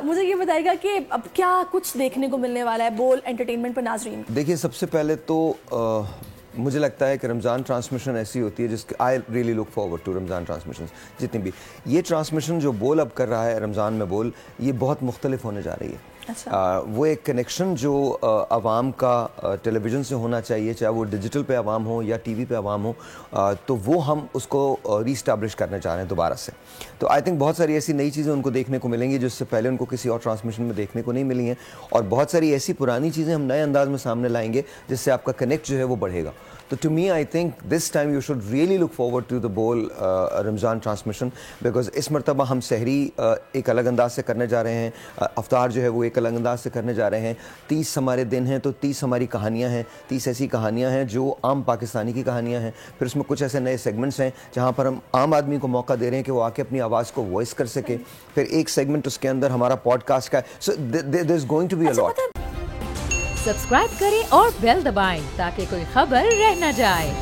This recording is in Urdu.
مجھے یہ بتائیے گا کہ اب کیا کچھ دیکھنے کو ملنے والا ہے بول انٹرٹینمنٹ پر ناظرین؟ دیکھیے سب سے پہلے تو مجھے لگتا ہے کہ رمضان ٹرانسمیشن ایسی ہوتی ہے جس کے I really look forward to Ramzan transmission. جتنی بھی یہ ٹرانسمیشن جو بول اب کر رہا ہے رمضان میں بول، یہ بہت مختلف ہونے جا رہی ہے. وہ ایک کنیکشن جو عوام کا ٹیلی ویژن سے ہونا چاہیے، چاہے وہ ڈیجیٹل پہ عوام ہو یا ٹی وی پہ عوام ہو، تو وہ ہم اس کو ری اسٹیبلش کرنا چاہ رہے ہیں دوبارہ سے. تو آئی تھنک بہت ساری ایسی نئی چیزیں ان کو دیکھنے کو ملیں گی جو اس سے پہلے ان کو کسی اور ٹرانسمیشن میں دیکھنے کو نہیں ملی ہیں، اور بہت ساری ایسی پرانی چیزیں ہم نئے انداز میں سامنے لائیں گے جس سے آپ کا کنیکٹ جو ہے وہ بڑھے گا. تو to me I think this time you should really look forward to the Bol Ramzan transmission, because اس مرتبہ ہم سحری ایک الگ انداز سے کرنے جا رہے ہیں، افطار جو ہے وہ ایک الگ انداز سے کرنے جا رہے ہیں. 30 ہمارے دن ہیں تو 30 ہماری کہانیاں ہیں، 30 ایسی کہانیاں ہیں جو عام پاکستانی کی کہانیاں ہیں. پھر اس میں کچھ ایسے نئے سیگمنٹس ہیں جہاں پر ہم عام آدمی کو موقع دے رہے ہیں کہ وہ آ کے اپنی آواز کو وائس کر سکے. پھر ایک سیگمنٹ اس کے اندر ہمارا پوڈ کاسٹ کا ہے. So there is going to be a lot. Subscribe کریں اور بیل دبائیں تاکہ کوئی خبر رہ نہ جائے.